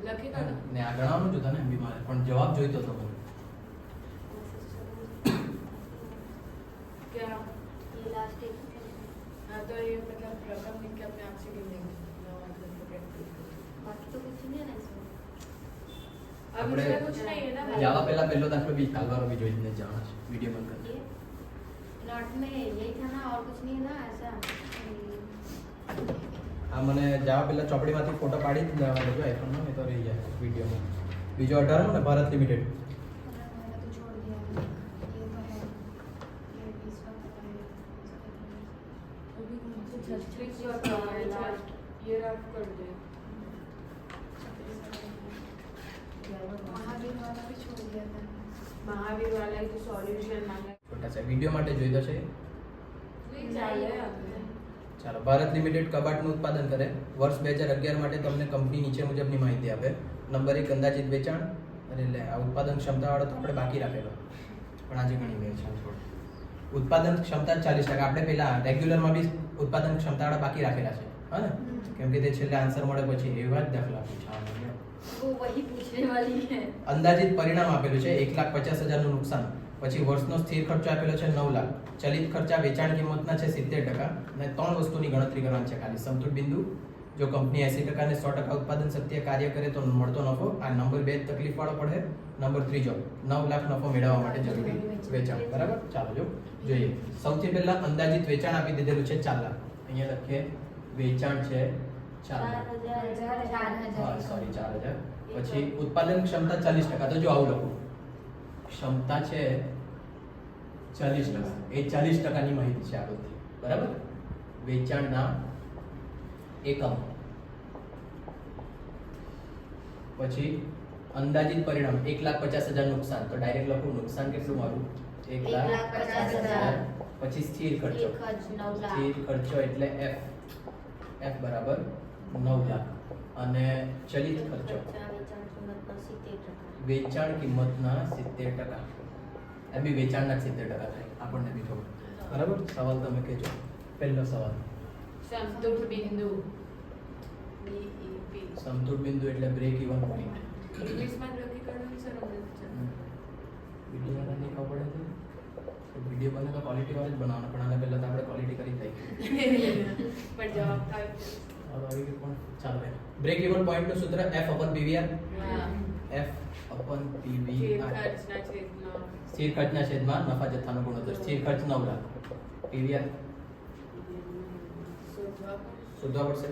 લખી દો ને. ને આ ગણવાનું જ હતું ને બી મારે પણ જવાબ જોઈતો હતો મને क्या ये लास्ट एक हाँ तो ये मतलब रकम लिख के अपने आप से गिन देंगे नौ मतलब तो प्रैक्टिस बाकी तो कुछ नहीं है ना इसमें अब આપણે इसमें कुछ नहीं है ना જવા પહેલા પહેલો દાખલો બી કાલવારો બી જોઈને જવાનો છે વિડીયો બંધ કરી ये नोट में यही था ना और कुछ नहीं है ना ऐसा આ મને જવા પહેલા ચોપડીમાંથી ફોટો પાડી જ લેવા દેજો આઈફોનનો નહીં તો રહી જાય વિડીયોમાં બીજો 18 ને ભારત લિમિટેડ मैंने तो छोड़ दिया ये तो है ये 20 छत्तीस का लास्ट ये रफ कर दे महावीर वाला भी छोड़ दिया था महावीर वाला की सॉल्यूशन मांगा છોટા છે વિડીયો માટે જોઈતો છે ચાલે આપણે ચાલો ભારત લિમિટેડ કબાટનું ઉત્પાદન કરે વર્ષ 2011 માટે તમને કંપની નીચે મુજબની માહિતી આપે નંબર 1 અંદાજિત વેચાણ એટલે આ ઉત્પાદન ક્ષમતાવાળો તો આપણે બાકી રાખેલો પણ આજે ઘણી મેળ છે થોડું ઉત્પાદન ક્ષમતા 40% આપણે પહેલા રેગ્યુલરમાં બી ઉત્પાદન ક્ષમતાવાળા બાકી રાખેલા છે હા ને કેમ કે તે છેલ્લે આન્સર મળે પછી એવા જ દાખલા પૂછાવાના वो वही पूछने वाली है અંદાજિત પરિણામ આપેલું છે 1,50,000 નું નુકસાન પછી વર્ષનો સ્થિર ખર્ચો આપેલો છે 9 લાખ ચલિત ખર્ચા વેચાણ કિંમતના છે 70% અને ત્રણ વસ્તુની ગણતરી કરવાની છે ખાલી સમતુલ બિંદુ જો કંપની 80% અને 100% ઉત્પાદન શક્તિએ કાર્ય કરે તો મળતો નફો આ નંબર 2 તકલીફ વાળો પડે નંબર 3 9 લાખ નફો મેળવવા માટે જરૂરી વેચાણ બરાબર ચાલો જોઈએ સૌથી પહેલા અંદાજિત વેચાણ આપી દીધેલું છે 4 લાખ અહીંયા લખીએ વેચાણ છે 4 લાખ 4,000 સોરી 4,000 પછી ઉત્પાદન ક્ષમતા 40% તો જો આવું લખું ક્ષમતા છે 40% એ 40% ની માહિતી છે આ બધી બરાબર વેચાણના એકમ પછી અંદાજિત પરિણામ 1,50,000 નુકસાન તો ડાયરેક્ટ લખું નુકસાન કેટલું મારું 1,50,000 પછી સ્થિર ખર્ચો ખર્ચ 9 લાખ સ્થિર ખર્ચો એટલે f બરાબર 9 લાખ અને ચલિત ખર્ચો વેચાણ કિંમતના 70% એમ બી વેચાણના 70% થાય આપણને બી ખબર બરાબર સવાલ તમે કહેજો પહેલો સવાલ संतुष्ट बिंदु बीईपी સમતુલ બિંદુ એટલે બ્રેક ઇવન પોઈન્ટ इंग्लिश में लकी करना सर વિડીયો વાળાને ખબર પડે છે વિડીયો બને તો ક્વોલિટી વાળો જ બનાવવાનો પણ આને પહેલા તો આપણે ક્વોલિટી કરી થઈ पर जवाब था હવે આવી ગયું પણ ચાલો બ્રેક ઇવન પોઈન્ટનું સૂત્ર f/pvr f/pvr खर्चना छेदना સ્થિર ખર્ચના છેદમાં નફા જથ્થાનો ગુણોત્તર સ્થિર ખર્ચ 9 લાખ પીવીઆર શોધવા પડશે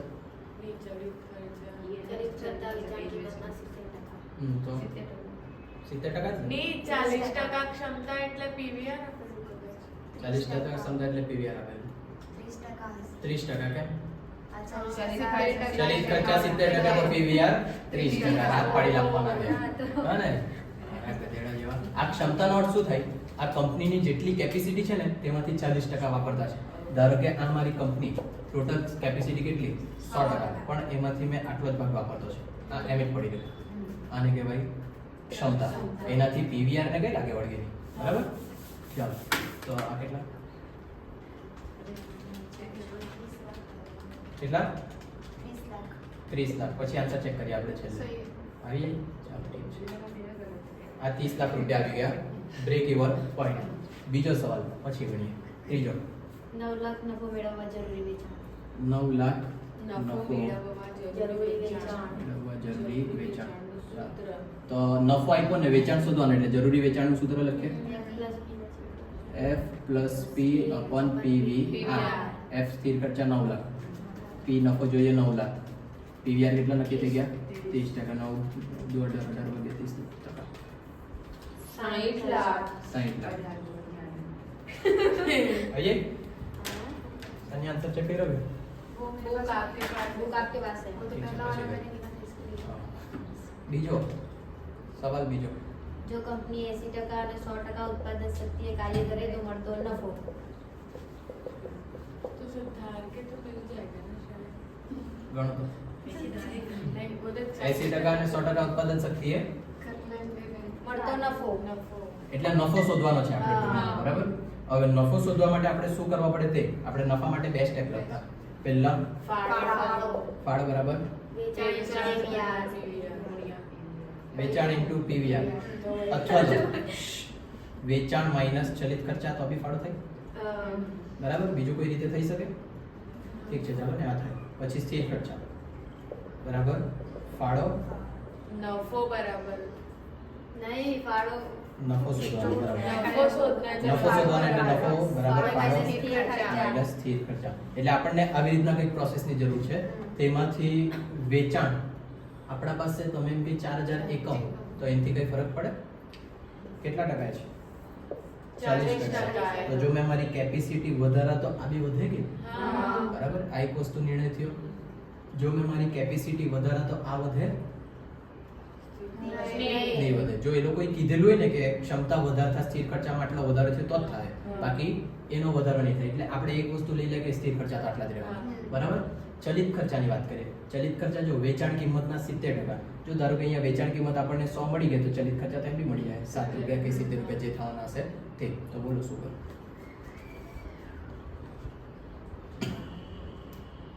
विचलित खर्च चलित खर्चा वेचाण किंमतના 70% તો 70% જ ને? નહીં 40% ક્ષમતા એટલે પીવીઆર 40% ક્ષમતા એટલે પીવીઆર આપેલું 30% કેમ ચલિત ખર્ચા 70% તો પીવીઆર 30% હાથ પાડી લાવવાના છે હા ને આ ગધેડા જેવા આ ક્ષમતાનો અર્થ શું થાય આ કંપનીની જેટલી કેપેસિટી છે ને તેમાંથી 40% વાપરતા છે ધારો કે આ મારી કંપની ટોટલ કેપેસિટી કેટલી 100% પણ એમાંથી મેં આટલો જ ભાગ વાપરતો છે આ એમ જ પડી ગયું આને કહેવાય ક્ષમતા એનાથી પીવીઆર ને કઈ લાગે વળગેની બરાબર ચાલો તો આ કેટલા કેટલા 30 લાખ પછી આન્સર ચેક કરીએ આપણે છેલ્લે આવી જાય ચાલો ઠીક છે આ 30 લાખ રૂપિયા આવી ગયા બ્રેક ઇવન પોઈન્ટ બીજો સવાલ પછી ગણીએ ત્રીજો 9 લાખ નફો મેળવવા જરૂરી વેચાણ 9 લાખ નફો મેળવવા જરૂરી વેચાણ મેળવવા જરૂરી વેચાણ તો નફો આપ્યો ને વેચાણ શોધવાનું એટલે જરૂરી વેચાણનું સૂત્ર લખીએ F plus P upon PV F સ્થિર ખર્ચા 9 લાખ P નફો જોઈએ 9 લાખ PVR કેટલા નક્કી થઈ ગયા 30% 9 18 વગે 60 લાખ 60 લાખ अये सनी आंसर चेक कर रहे बुक आपके पास बुक आपके पास है वो तो ठीक है, पहला वाला પછી मैंने लिखा था इसके लिए बीजो सवाल बीजो जो कंपनी 80% અને 100% ઉત્પાદન શક્તિએ કાર્ય કરે તો મળતો નફો तो सुधार के तो मिल जाएगा ना शायद गणो तो नहीं वो तो 80% અને 100% ઉત્પાદન શક્તિ એ મળતો નફો એટલે નફો શોધવાનો છે આપણે હા. બરાબર હવે નફો શોધવા માટે આપણે શું કરવા પડે તે આપણે નફા માટે બે સ્ટેપ લખતા પહેલા ફાળો ફાળ બરાબર વેચાણ વ્યાજ વેચાણ ઇન્ટુ પીવીઆર અથવા તો વેચાણ માઈનસ ચલિત ખર્ચા તો બી ફાળો થાય બરાબર બીજું કોઈ રીતે થઈ શકે ઠીક છે ચાલો ને આ થાય પછી સ્થિર ખર્ચા બરાબર ફાળો नफो बराबर નહીં ફાળો નફો શોધવાનો બરાબર नफो शोधना है નફો શોધવાનો એટલે નફો બરાબર ફાળો સ્થિર ખર્ચા. માઈનસ સ્થિર ખર્ચા એટલે આપણને આવી રીતના કંઈક પ્રોસેસની જરૂર છે તેમાંથી વેચાણ આપણા પાસે તમે એમ બી 4000 એકમ તો એનાથી કઈ ફરક પડે કેટલા ટકા છે 40%. તો જો મેં મારી કેપેસિટી વધારા તો આ બી વધે કે हाँ બરાબર આ એક વસ્તુ નિર્ણય થયો જો મેં મારી કેપેસિટી વધારા તો આ વધે નહીં વધે જો એ લોકોએ કીધેલું હોય ને કે ક્ષમતા વધારતા સ્થિર ખર્ચામાં આટલો વધારો છે તો જ થાય બાકી એનો વધારો નહીં થાય એટલે આપણે એક વસ્તુ લઈ લે કે સ્થિર ખર્ચા તો આટલા જ રહેવાના બરાબર ચલિત ખર્ચાની વાત કરીએ ચલિત ખર્ચા જો વેચાણ કિંમતના 70% જો ધારો કે અહીંયા વેચાણ કિંમત આપણને 100 મળી ગઈ તો ચલિત ખર્ચા તો એમ બી મળી જાય 7 રૂપિયા કે 70 રૂપિયા જે થવાના હશે તે તો બોલો શું કરું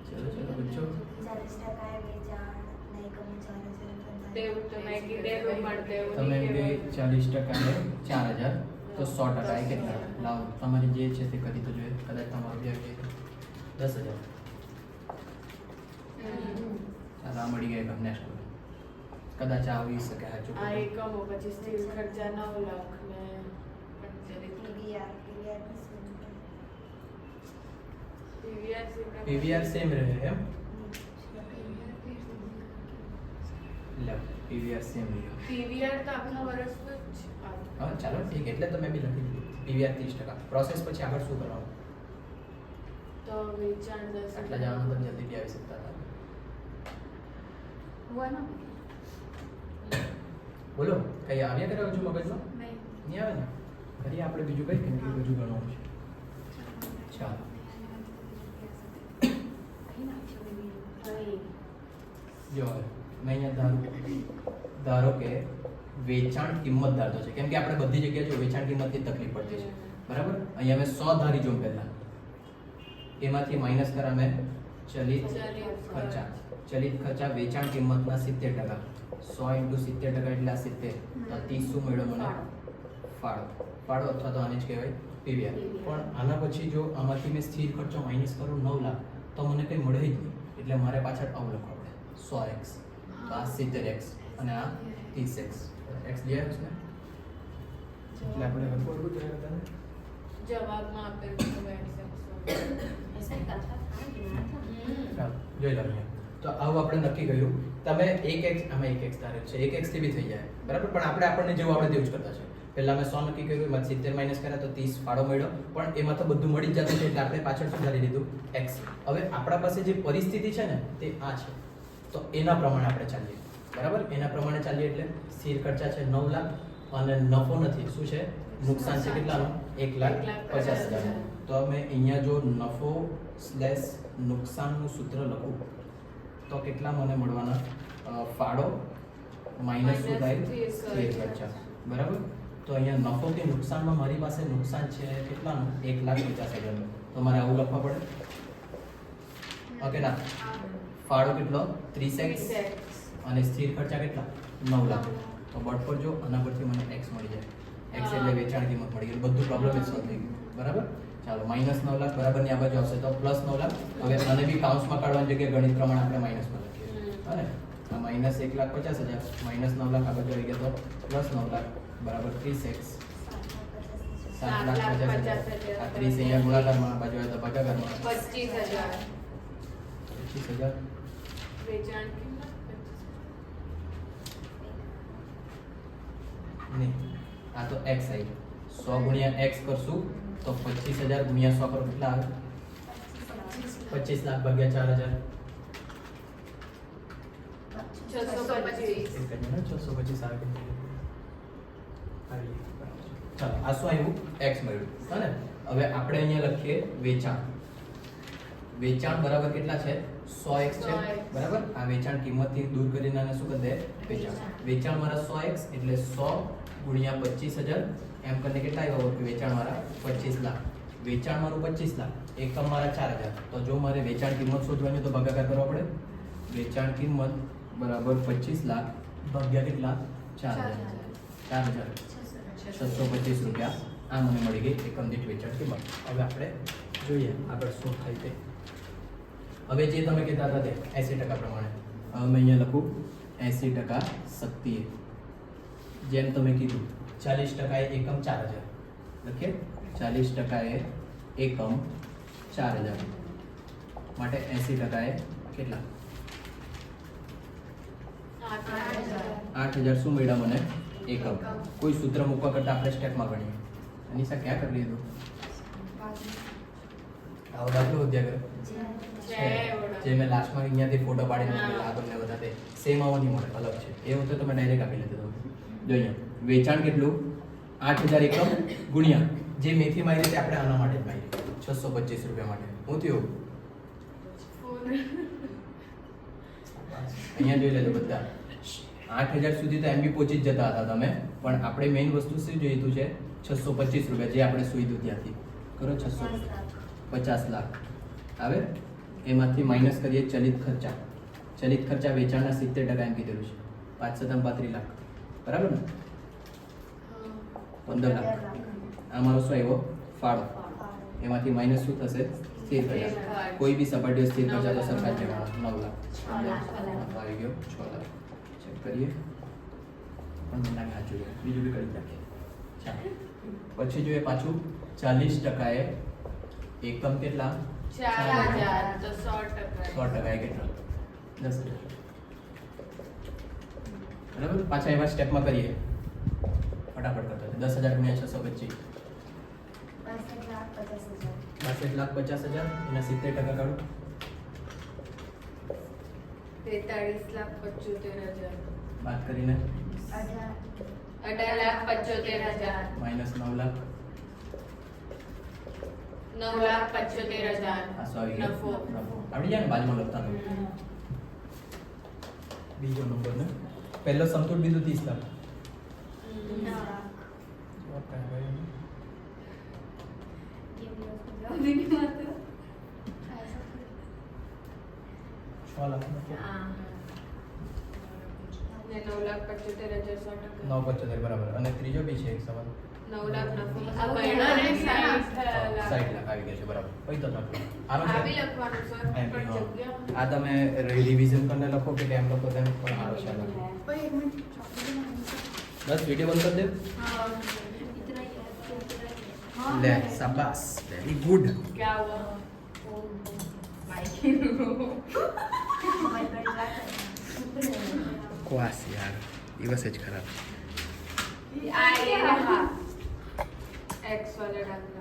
ચલો ચલો બચ્ચો 40% એ વેચાણ નહીં કર્મચારી देव तो मैं की देव पढ़ते हो તમે એમ કે 40% ને 4000 તો 100% એ કેટલા લાવો તમારી જે છે તે કરી તો જોઈએ કદાચ તમારું જે છે 10000 ચાલો આ મળી ગયા એકમ નેક્સ્ટ કદાચ આવી શકે હા આ ચૂક એકમો પછી સ્થિર ખર્ચા 9 લાખ ને પીવીઆર પીવીઆર સેમ રહે એમ લે પીવીઆર સેમ રહ્યો પીવીઆર તો આખા વર્ષનું જ આવે. હા ચાલો ઠીક એટલે તો મેં બી લખી દીધું પીવીઆર 30% પ્રોસેસ પછી આગળ શું કરવાનું તો વેચાણ 10 આટલા જવાનું તો જલ્દી બી આવી શકતા હતા हुआ ना બોલો કઈ આવ્યા કરે હજુ મગજમાં नहीं નહીં આવે ને કરીએ આપણે બીજું કઈ કેમ કે બધું ગણવાનું છે ચાલો જો હવે મેં અહીંયા ધારો કે વેચાણ કિંમત ધારતો છે કેમ કે આપણે બધી જગ્યાએ જો વેચાણ કિંમતની તકલીફ પડતી છે બરાબર અહીંયા મેં 100 ધારી જોઉં પહેલા એમાંથી માઇનસ કરા મેં ચલિત ખર્ચા ચલિત ખર્ચા વેચાણ કિંમતના 70% 100 × 70% એટલે આ 70 તો 30 શું મળ્યો મને ફાળો ફાળો અથવા તો આને જ કહેવાય પીવીઆર પણ આના પછી જો આમાંથી મેં સ્થિર ખર્ચો માઇનસ કરું 9 લાખ તો મને કંઈ મળે જ નહીં એટલે મારે પાછળ આવું લખવું પડે 100x તો આ 70x અને આ 30x x દિયા છે ને એટલે આપણે હવે બોલવું જોઈએ બધાને જવાબમાં આપેલ છે 200. ऐसा ही कथा था गिना था ચાલો જોઈ લો અહીંયા તો આવું આપણે નક્કી કર્યું. તમે એક x આમાં એક x ધારે છે, એક x થી બી થઈ જાય બરાબર, પણ આપણને જેવું આવડે તેવું જ કરતા છે. પહેલા મેં 100 નક્કી કર્યું, એમાં 70 માઇનસ કર્યા તો 30 ફાળો મળ્યો, પણ એમાં તો બધું મળી જ જતું છે એટલે આપણે પાછળ સુધારી લીધું x. હવે આપણા પાસે જે પરિસ્થિતિ છે ને તે આ છે, તો એના પ્રમાણે આપણે ચાલીએ બરાબર. એના પ્રમાણે ચાલીએ એટલે સ્થિર ખર્ચા છે 9 લાખ અને નફો નથી, શું છે? નુકસાન છે. કેટલાનો? 1,50,000. તો અમે અહીંયા જો નફો સ્લેશ નુકસાનનું સૂત્ર લખું તો કેટલા મને મળવાના? ફાળો માઇનસ શું થાય? સ્થિર ખર્ચા બરાબર. તો અહીંયા નફો કે નુકસાનમાં મારી પાસે નુકસાન છે કેટલાનું? 1,50,000. તો મારે આવું લખવા પડે ઓકે ના? ફાળો કેટલો? 30x અને સ્થિર ખર્ચા કેટલા? 9 લાખ. તો બટ પર જો આના પરથી મને x મળી જાય. x એટલે વેચાણ કિંમત મળી ગઈ, બધું પ્રોબ્લેમ જ સોલ્વ થઈ ગયું બરાબર. ચાલો માઇનસ 9 લાખ બરાબર ની આ બાજુ આવશે તો પ્લસ 9 લાખ. હવે આને બી કાઉન્સમાં કાઢવાની જગ્યાએ ગણિત પ્રમાણે આપણે માઇનસમાં લખીએ અને આ માઇનસ 1,50,000 માઇનસ 9 લાખ આ બાજુ આવી ગયા તો પ્લસ 9 લાખ બરાબર 30x 7,50,000. આ 30 અહીંયા ગુણાકારમાં આ બાજુ આવે તો ભાગાકારમાં 25,000 25,000 વેચાણ કિંમત નહીં, આ તો x આવી. 100 ગુણ્યા x કરશું તો 25,000 ગુણ્યા 100 કરો કેટલા આવે? 25 લાખ ભાગ્યા 4,000. 625 એક જ મિનિટ, 625 આવે કે આવી. ચાલો આ શું આવ્યું? x મળ્યું હે ને. હવે આપણે અહીંયા લખીએ વેચાણ. વેચાણ બરાબર કેટલા છે? 100x છે બરાબર. આ વેચાણ કિંમતથી દૂર કરીને આને શું કરી દે? વેચાણ. વેચાણ મારા 100x એટલે 100 ગુણ્યા 25,000 એમ કરીને કેટલા આવ્યા? કે વેચાણ મારા 25 લાખ. વેચાણ મારું 25 લાખ, એકમ મારા 4,000. તો જો મારે વેચાણ કિંમત શોધવાની તો ભાગાકાર કરવા પડે. વેચાણ કિંમત બરાબર 25 લાખ ભાગ્યા કેટલા? 4,000. 625 રૂપિયા આ મને મળી ગઈ એકમ દીઠ વેચાણ કિંમત. હવે આપણે જોઈએ આગળ શું થાય તે. હવે જે તમે કહેતા હતા તે 80% પ્રમાણે હવે મેં અહીંયા લખું 80% શક્તિએ. જેમ તમે કીધું 40% એ એકમ 4,000 લખીએ. 40% એ એકમ 4,000 માટે 80% એ કેટલા? 8,000 શું મળ્યા મને? એકમ. કોઈ સૂત્ર મૂકવા કરતા આપણે સ્ટેપમાં ગણીએ. અનિશા ક્યાં કરી લીધું? આવો દાખલો ઉદ્યા કરે જે મેં લાસ્ટમાં અહીંયાથી ફોટો પાડીને મૂકેલા આ તમને બધા તે સેમ આવો નહીં મળે, અલગ છે. એવું તો તમે ડાયરેક્ટ આપી લેજો. જો અહીંયા વેચાણ કેટલું? 8,000 એકમ ગુણ્યા જે મેથી મારી રીતે આપણે આના માટે જ મારી 625 રૂપિયા માટે. હું થયું અહીંયા જોઈ લેજો બધા 8,000 સુધી તો એમ બી પહોંચી જ જતા હતા તમે, પણ આપણે મેઇન વસ્તુ શું જોઈતું છે? 625 રૂપિયા જે આપણે સુઈધું ત્યાંથી કરો. 650 લાખ આવે. એમાંથી માઇનસ કરીએ ચલિત ખર્ચા. ચલિત ખર્ચા વેચાણના 70% એમ કીધેલું છે. 5,35 લાખ બરાબર ને? 15 લાખ આ મારો શું આવ્યો? ફાળો. એમાંથી માઇનસ શું થશે? સ્થિર ખર્ચા. કોઈ બી સપાટીઓ સ્થિર ખર્ચા તો સરખા જ લેવાના. 9 લાખ આવી ગયો. 6 લાખ ચેક કરીએ પણ મને ના જોઈએ, બીજું બી કરી નાખીએ. ચાલો પછી જોઈએ પાછું 40% એ એકમ કેટલા? 4,000 તો 100% 100% એ કેટલા? 10,000 બરાબર. પાછા એવા સ્ટેપમાં કરીએ ફટાફટ કરતા. 10,000 ગુણ્યા 625 62,50,000 એના 70% કાઢો. 43,75,000 બાદ કરીને 18,75,000 માઇનસ 9 લાખ 9,75,000 આ સો આવી ગયો. નફો. નફો આવડી જાય ને બાજુમાં લખતા લો. બીજો નંબર ને પહેલો સમતૂર બિંદુ 30 લાખ. છ લાખ નફો. ને 9,75,000 100%. 9,75 બરાબર. અને ત્રીજો બી છે એક સવાલ. 9 લાખ નફો. આ ગણ્યા ને 60 લાખ. 60 લાખ આવી ગયા છે બરાબર. કઈ તો લખો આનો આ છે બી લખવાનું સર એમ પણ બી, જગ્યા હા. આ તમે રિવિઝન કરીને લખો કે એમ લખો તેમ પણ સારો છે. બસ વિડીયો બંધ કરી દે. લે શાબાશ, વેરી ગુડ. क्या हुआ? बड़ी बात है क्वास यार દિવસ જ ખરાબ આ એ રहा एक्स वाला डालना